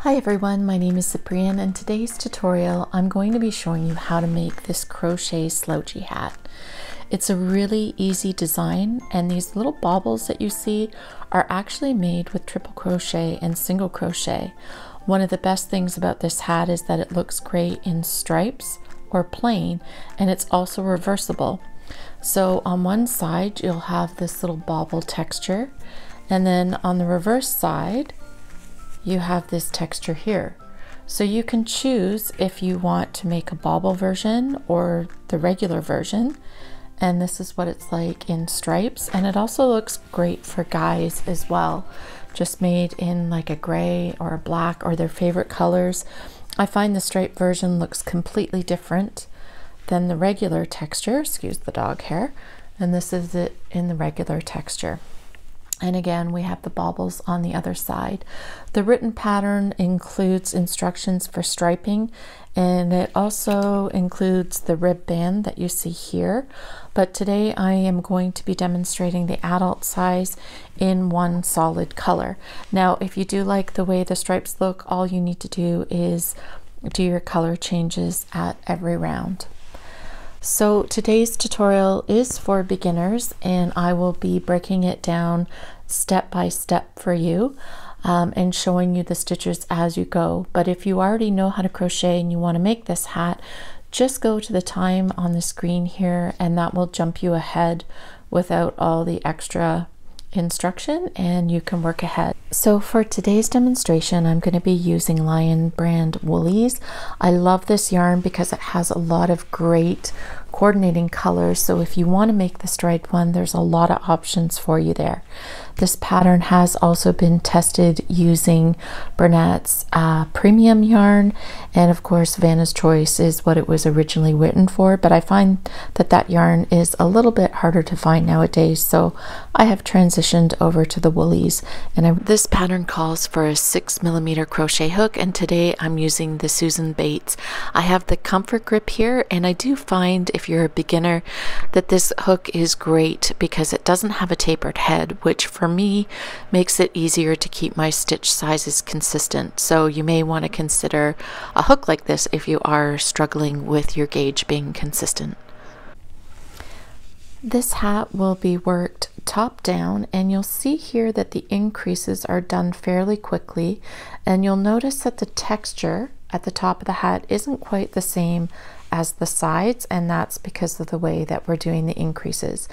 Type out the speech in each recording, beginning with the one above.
Hi everyone, my name is Cyprian, and today's tutorial I'm going to be showing you how to make this crochet slouchy hat. It's a really easy design, and these little baubles that you see are actually made with triple crochet and single crochet. One of the best things about this hat is that it looks great in stripes or plain, and it's also reversible. So on one side you'll have this little bauble texture, and then on the reverse side you have this texture here. So you can choose if you want to make a bauble version or the regular version. And this is what it's like in stripes. And it also looks great for guys as well. Just made in like a gray or a black or their favorite colors. I find the stripe version looks completely different than the regular texture. Excuse the dog hair. And this is it in the regular texture. And again, we have the baubles on the other side. The written pattern includes instructions for striping, and it also includes the rib band that you see here. But today I am going to be demonstrating the adult size in one solid color. Now, if you do like the way the stripes look, all you need to do is do your color changes at every round. So today's tutorial is for beginners, and I will be breaking it down step by step for you and showing you the stitches as you go. But if you already know how to crochet and you want to make this hat, just go to the time on the screen here and that will jump you ahead without all the extra instruction, and you can work ahead. So for today's demonstration, I'm going to be using Lion brand woolies. I love this yarn because it has a lot of great coordinating colors. So if you want to make the striped one, there's a lot of options for you there. This pattern has also been tested using Burnett's premium yarn, and of course Vanna's Choice is what it was originally written for, but I find that that yarn is a little bit harder to find nowadays, so I have transitioned over to the woolies. And this pattern calls for a 6mm crochet hook, and today I'm using the Susan Bates. I have the comfort grip here, and I do find if you're a beginner that this hook is great because it doesn't have a tapered head, which for me makes it easier to keep my stitch sizes consistent. So you may want to consider a hook like this if you are struggling with your gauge being consistent. This hat will be worked top down, and you'll see here that the increases are done fairly quickly, and you'll notice that the texture at the top of the hat isn't quite the same as the sides, and that's because of the way that we're doing the increases.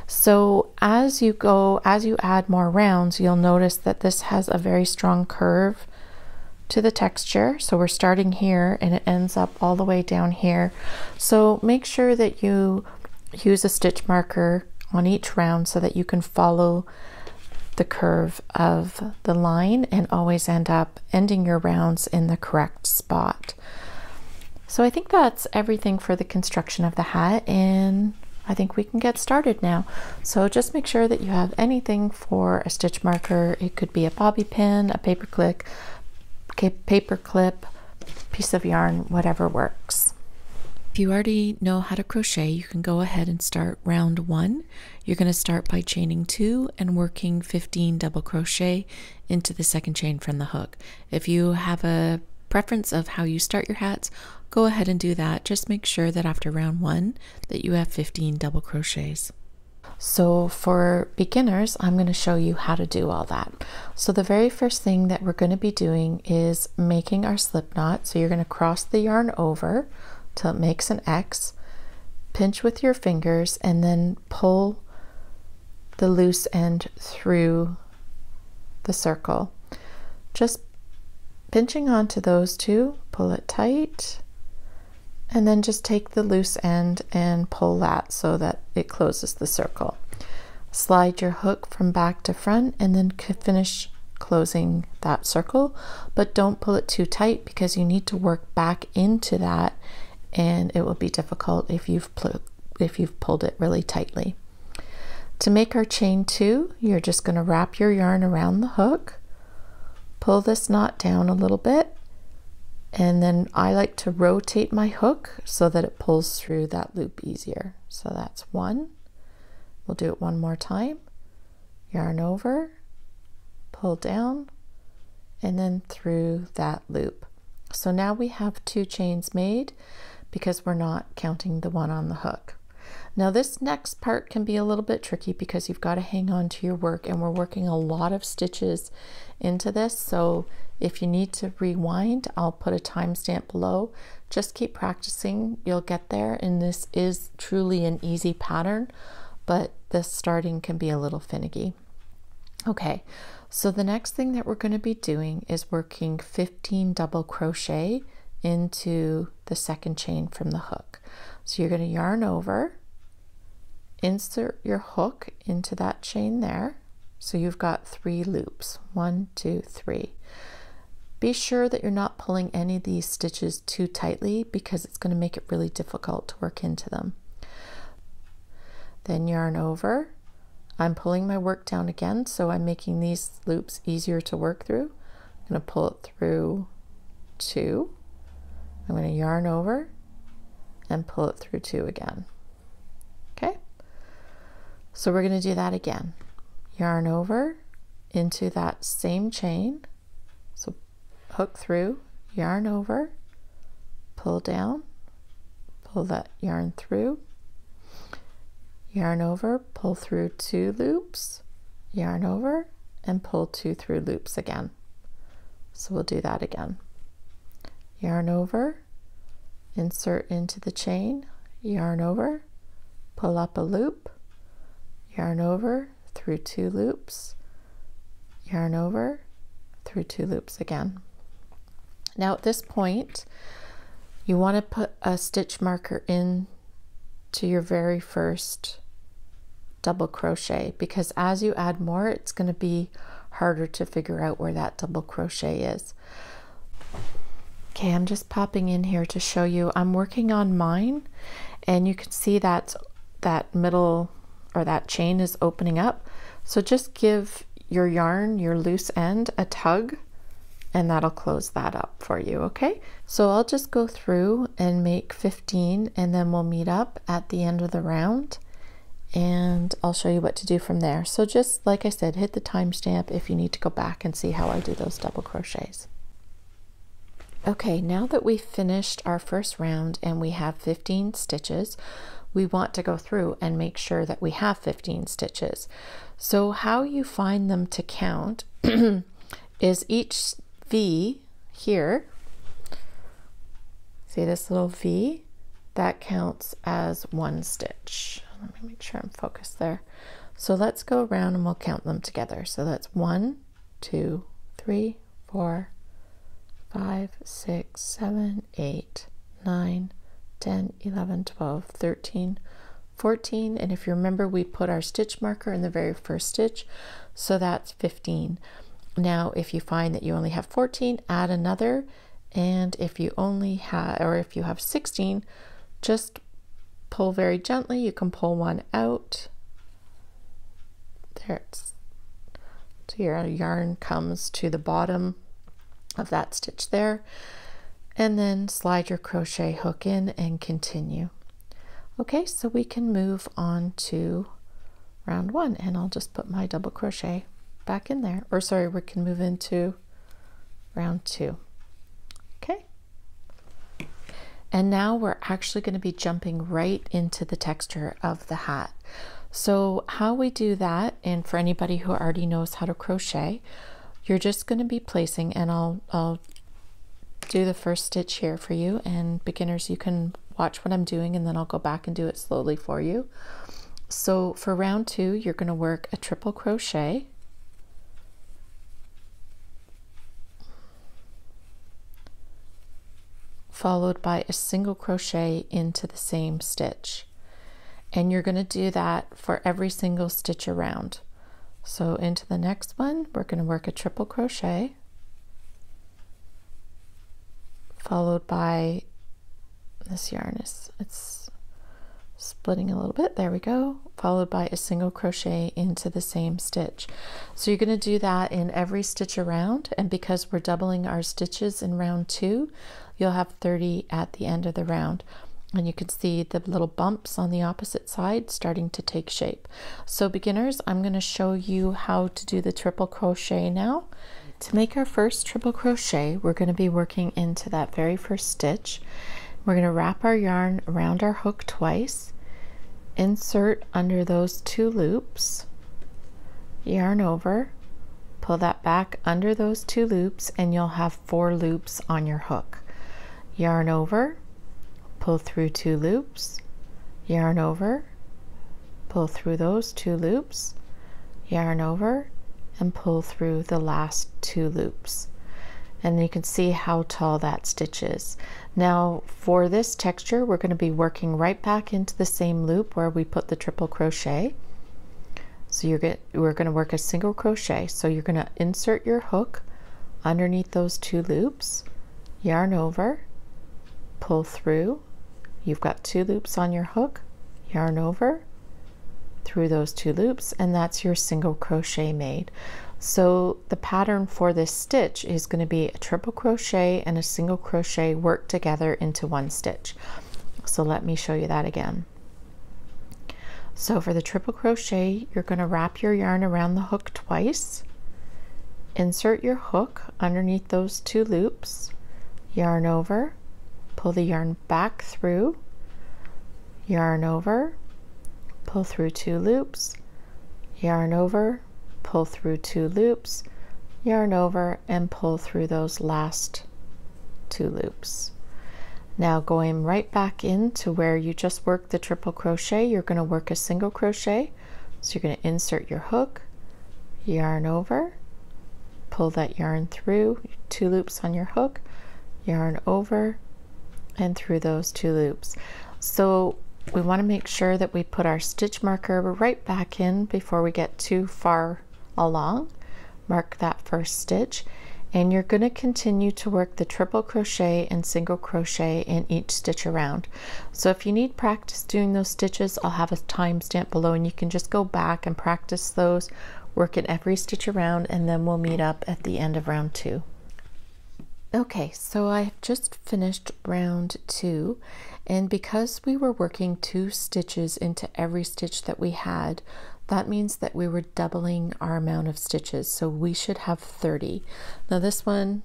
So as you add more rounds, you'll notice that this has a very strong curve to the texture. So we're starting here and it ends up all the way down here. So make sure that you use a stitch marker on each round so that you can follow the curve of the line and always ending your rounds in the correct spot. So I think that's everything for the construction of the hat, and I think we can get started now. So just make sure that you have anything for a stitch marker. It could be a bobby pin, a paper clip, piece of yarn, whatever works. If you already know how to crochet, you can go ahead and start round 1. You're going to start by chaining 2 and working 15 double crochet into the second chain from the hook. If you have a preference of how you start your hats, go ahead and do that. Just make sure that after round 1 that you have 15 double crochets. So for beginners, I'm going to show you how to do all that. So the very first thing that we're going to be doing is making our slip knot. So you're going to cross the yarn over till it makes an X, pinch with your fingers, and then pull the loose end through the circle. Just pinching onto those two, pull it tight, and then just take the loose end and pull that so that it closes the circle. Slide your hook from back to front and then finish closing that circle, but don't pull it too tight because you need to work back into that, and it will be difficult if you've pulled it really tightly. To make our chain 2, you're just going to wrap your yarn around the hook, pull this knot down a little bit, and then I like to rotate my hook so that it pulls through that loop easier. So that's 1. We'll do it one more time. Yarn over, pull down, and then through that loop. So now we have 2 chains made because we're not counting the one on the hook. Now this next part can be a little bit tricky because you've got to hang on to your work, and we're working a lot of stitches into this. So if you need to rewind, I'll put a timestamp below. Just keep practicing, you'll get there. And this is truly an easy pattern, but the starting can be a little finicky. Okay, so the next thing that we're going to be doing is working 15 double crochet into the second chain from the hook. So you're going to yarn over, insert your hook into that chain there. So you've got 3 loops, 1, 2, 3. Be sure that you're not pulling any of these stitches too tightly because it's going to make it really difficult to work into them. Then yarn over. I'm pulling my work down again, so I'm making these loops easier to work through. I'm going to pull it through 2. I'm going to yarn over and pull it through 2 again. Okay, so we're going to do that again. Yarn over into that same chain, so hook through, yarn over, pull down, pull that yarn through, yarn over, pull through 2 loops, yarn over, and pull 2 through loops again. So we'll do that again. Yarn over, insert into the chain, yarn over, pull up a loop, yarn over, through 2 loops, yarn over, through 2 loops again. Now at this point, you want to put a stitch marker in to your very first double crochet, because as you add more, it's going to be harder to figure out where that double crochet is. Okay, I'm just popping in here to show you. I'm working on mine, and you can see that middle, or that chain, is opening up. So just give your yarn, your loose end, a tug, and that'll close that up for you. Okay, so I'll just go through and make 15, and then we'll meet up at the end of the round and I'll show you what to do from there. So just like I said, hit the timestamp if you need to go back and see how I do those double crochets. Okay, now that we've finished our first round and we have 15 stitches, we want to go through and make sure that we have 15 stitches. So how you find them to count is each V here, see this little V, that counts as 1 stitch. Let me make sure I'm focused there. So let's go around and we'll count them together. So that's 1, 2, 3, 4, 5, 6, 7, 8, 9, 10, 11, 12, 13, 14, and if you remember, we put our stitch marker in the very first stitch, so that's 15. Now if you find that you only have 14, add another, and if you only have, or if you have 16, just pull very gently. You can pull one out. There it's, so your yarn comes to the bottom of that stitch there, and then slide your crochet hook in and continue. Okay, so we can move on to round 1, and I'll just put my double crochet back in there, or sorry, we can move into round 2. Okay, and now we're actually going to be jumping right into the texture of the hat. So how we do that, and for anybody who already knows how to crochet, you're just going to be placing, and I'll do the first stitch here for you, and beginners, you can watch what I'm doing and then I'll go back and do it slowly for you. So for round 2, you're going to work a triple crochet, followed by a single crochet into the same stitch, and you're going to do that for every single stitch around. So into the next one, we're going to work a triple crochet, followed by, this yarn is, it's splitting a little bit, there we go, followed by a single crochet into the same stitch. So you're going to do that in every stitch around, and because we're doubling our stitches in round 2, you'll have 30 at the end of the round. And you can see the little bumps on the opposite side starting to take shape. So beginners, I'm going to show you how to do the triple crochet now, To make our first triple crochet, we're going to be working into that very first stitch. We're going to wrap our yarn around our hook twice, insert under those 2 loops, yarn over, pull that back under those 2 loops, and you'll have 4 loops on your hook. Yarn over, pull through 2 loops, yarn over, pull through those 2 loops, yarn over, and pull through the last 2 loops. And you can see how tall that stitch is. Now for this texture, we're going to be working right back into the same loop where we put the triple crochet. So we're going to work a single crochet. So you're going to insert your hook underneath those 2 loops, yarn over, pull through. You've got 2 loops on your hook, yarn over, through those 2 loops, and that's your single crochet made. So the pattern for this stitch is going to be a triple crochet and a single crochet worked together into 1 stitch. So let me show you that again. So for the triple crochet, you're going to wrap your yarn around the hook twice, insert your hook underneath those 2 loops, yarn over, pull the yarn back through, yarn over, pull through 2 loops, yarn over, pull through 2 loops, yarn over, and pull through those last 2 loops. Now going right back into where you just worked the triple crochet, you're going to work a single crochet. So you're going to insert your hook, yarn over, pull that yarn through, 2 loops on your hook, yarn over, and through those 2 loops. So we want to make sure that we put our stitch marker right back in before we get too far along. Mark that first stitch, and you're going to continue to work the triple crochet and single crochet in each stitch around. So if you need practice doing those stitches, I'll have a timestamp below and you can just go back and practice those, work in every stitch around, and then we'll meet up at the end of round 2. Okay, so I've just finished round 2, and because we were working 2 stitches into every stitch that we had, that means that we were doubling our amount of stitches, so we should have 30. Now this one,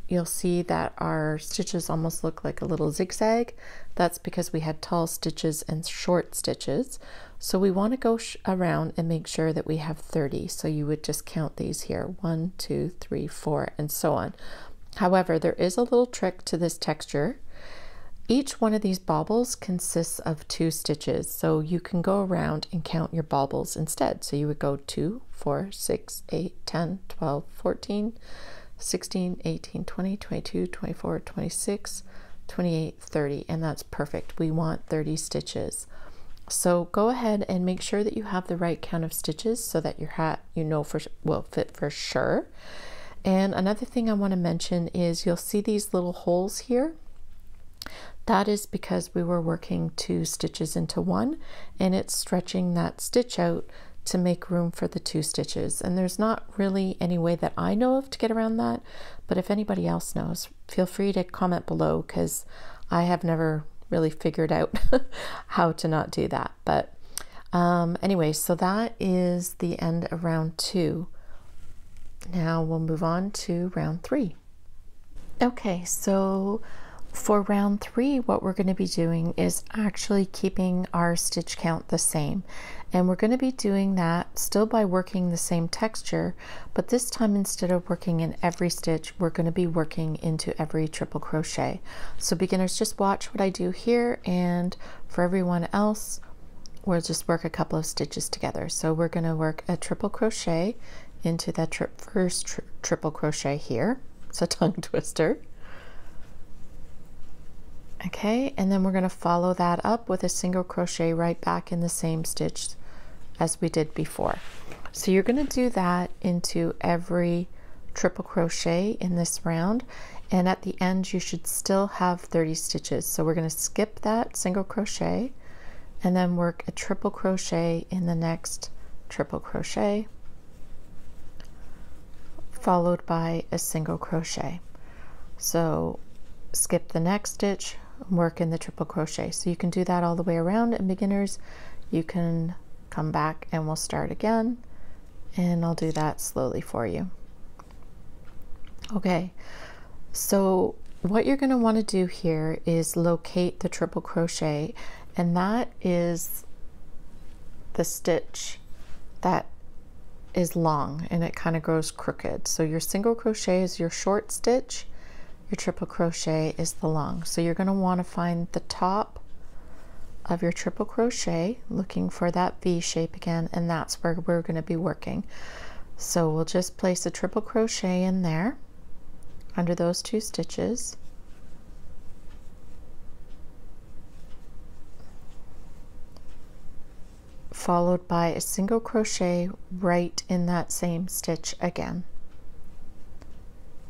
you'll see that our stitches almost look like a little zigzag. That's because we had tall stitches and short stitches. So we want to go around and make sure that we have 30. So you would just count these here, 1, 2, 3, 4, and so on. However, there is a little trick to this texture. Each one of these bobbles consists of 2 stitches, so you can go around and count your bobbles instead. So you would go 2, 4, 6, 8, 10, 12, 14, 16, 18, 20, 22, 24, 26, 28, 30, and that's perfect. We want 30 stitches. So go ahead and make sure that you have the right count of stitches so that your hat, will fit for sure. And another thing I want to mention is you'll see these little holes here. That is because we were working 2 stitches into 1, and it's stretching that stitch out to make room for the 2 stitches. And there's not really any way that I know of to get around that, but if anybody else knows, feel free to comment below, because I have never really figured out how to not do that. But anyway, so that is the end of round 2. Now we'll move on to round 3. Okay, so for round 3, what we're going to be doing is actually keeping our stitch count the same. And we're going to be doing that still by working the same texture, but this time instead of working in every stitch, we're going to be working into every triple crochet. So beginners, just watch what I do here, and for everyone else, we'll just work a couple of stitches together. So we're going to work a triple crochet into that first triple crochet here. It's a tongue twister. Okay, and then we're going to follow that up with a single crochet right back in the same stitch as we did before. So you're going to do that into every triple crochet in this round, and at the end you should still have 30 stitches. So we're going to skip that single crochet and then work a triple crochet in the next triple crochet, followed by a single crochet. So skip the next stitch, work in the triple crochet. So you can do that all the way around, and beginners, you can come back and we'll start again, and I'll do that slowly for you. Okay, so what you're going to want to do here is locate the triple crochet, and that is the stitch that is long and it kind of goes crooked. So your single crochet is your short stitch, your triple crochet is the long. So you're going to want to find the top of your triple crochet, looking for that V shape again, and that's where we're going to be working. So we'll just place a triple crochet in there under those 2 stitches, followed by a single crochet right in that same stitch again.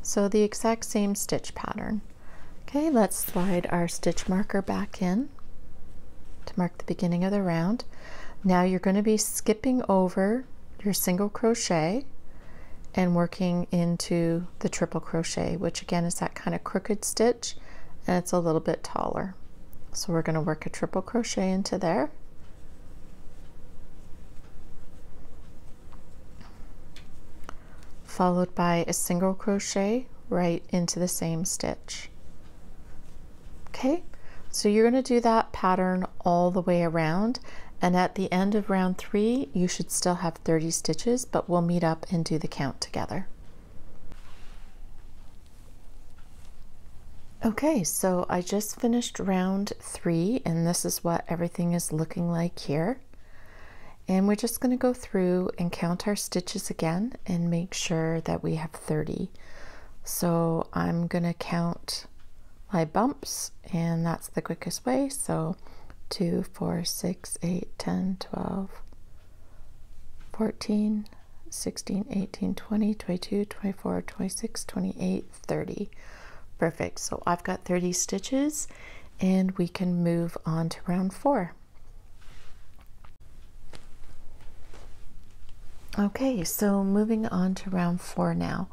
So the exact same stitch pattern. Okay, let's slide our stitch marker back in to mark the beginning of the round. Now you're going to be skipping over your single crochet and working into the triple crochet, which again is that kind of crooked stitch, and it's a little bit taller. So we're going to work a triple crochet into there, followed by a single crochet right into the same stitch. Okay, so you're going to do that pattern all the way around, and at the end of round 3 you should still have 30 stitches, but we'll meet up and do the count together. Okay, so I just finished round 3, and this is what everything is looking like here. And we're just going to go through and count our stitches again and make sure that we have 30. So I'm going to count my bumps, and that's the quickest way. So 2, 4, 6, 8, 10, 12, 14, 16, 18, 20, 22, 24, 26, 28, 30. Perfect. So I've got 30 stitches, and we can move on to round 4. Okay, so moving on to round 4 now.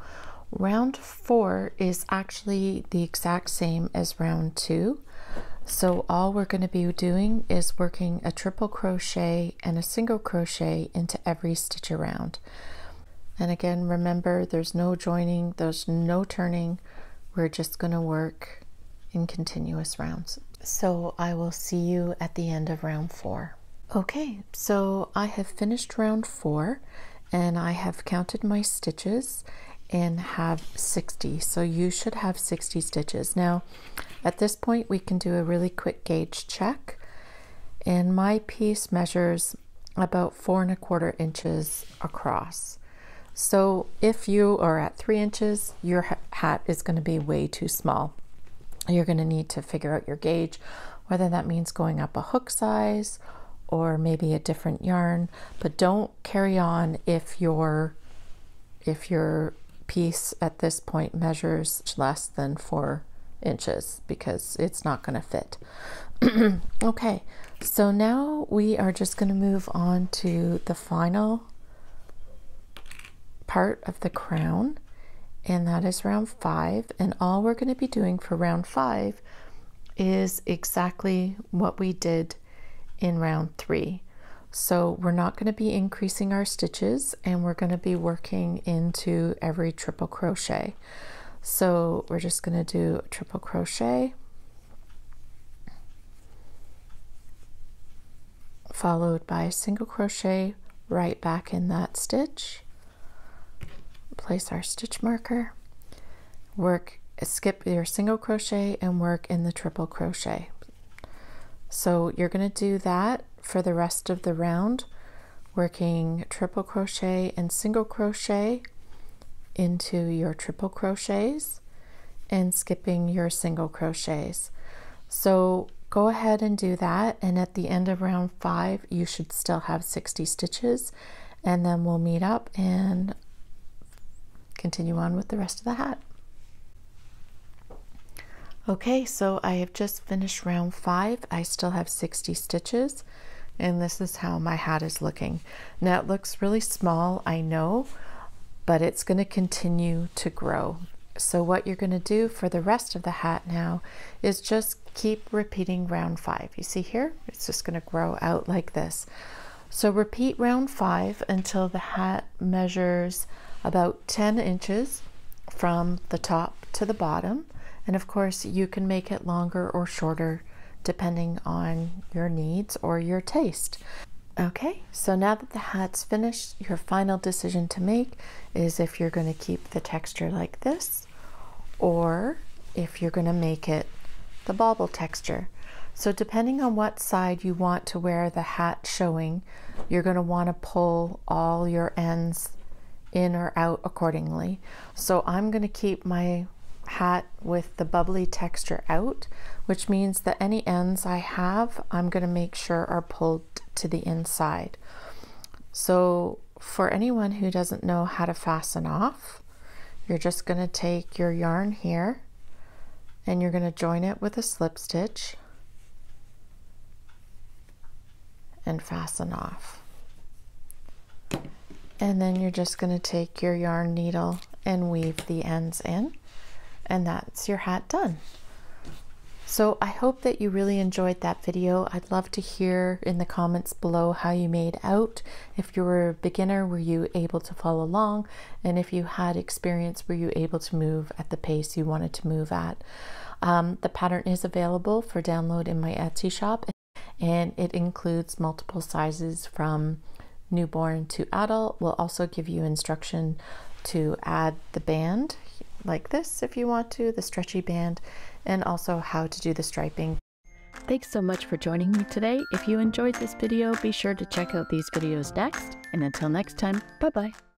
Round 4 is actually the exact same as round 2. So all we're going to be doing is working a triple crochet and a single crochet into every stitch around. And again, remember, there's no joining, there's no turning. We're just going to work in continuous rounds. So I will see you at the end of round 4. Okay, so I have finished round 4. And I have counted my stitches and have 60. So you should have 60 stitches. Now, at this point, we can do a really quick gauge check. And my piece measures about 4 1/4 inches across. So if you are at 3 inches, your hat is going to be way too small. You're going to need to figure out your gauge, whether that means going up a hook size or maybe a different yarn, but don't carry on if your piece at this point measures less than 4 inches, because it's not going to fit. Okay, so now we are just going to move on to the final part of the crown, and that is round 5. And all we're going to be doing for round 5 is exactly what we did in round 3. So we're not going to be increasing our stitches, and we're going to be working into every triple crochet. So we're just going to do a triple crochet, followed by a single crochet right back in that stitch, place our stitch marker, skip your single crochet and work in the triple crochet. So you're going to do that for the rest of the round, working triple crochet and single crochet into your triple crochets and skipping your single crochets. So go ahead and do that, and at the end of round 5 you should still have 60 stitches, and then we'll meet up and continue on with the rest of the hat. Okay, so I have just finished round 5. I still have 60 stitches, and this is how my hat is looking. Now it looks really small, I know, but it's going to continue to grow. So what you're going to do for the rest of the hat now is just keep repeating round 5. You see here, it's just going to grow out like this. So repeat round 5 until the hat measures about 10 inches from the top to the bottom, and of course you can make it longer or shorter depending on your needs or your taste. Okay, so now that the hat's finished, your final decision to make is if you're going to keep the texture like this or if you're going to make it the bobble texture. So depending on what side you want to wear the hat showing, you're going to want to pull all your ends in or out accordingly. So I'm going to keep my hat with the bubbly texture out, which means that any ends I have, I'm going to make sure are pulled to the inside. So for anyone who doesn't know how to fasten off, you're just going to take your yarn here and you're going to join it with a slip stitch and fasten off. And then you're just going to take your yarn needle and weave the ends in, and that's your hat done. So I hope that you really enjoyed that video. I'd love to hear in the comments below how you made out. If you were a beginner, were you able to follow along? And if you had experience, were you able to move at the pace you wanted to move at? The pattern is available for download in my Etsy shop, and it includes multiple sizes from newborn to adult. We'll also give you instruction to add the band like this if you want to, the stretchy band, and also how to do the striping. Thanks so much for joining me today. If you enjoyed this video, be sure to check out these videos next. And until next time, bye-bye.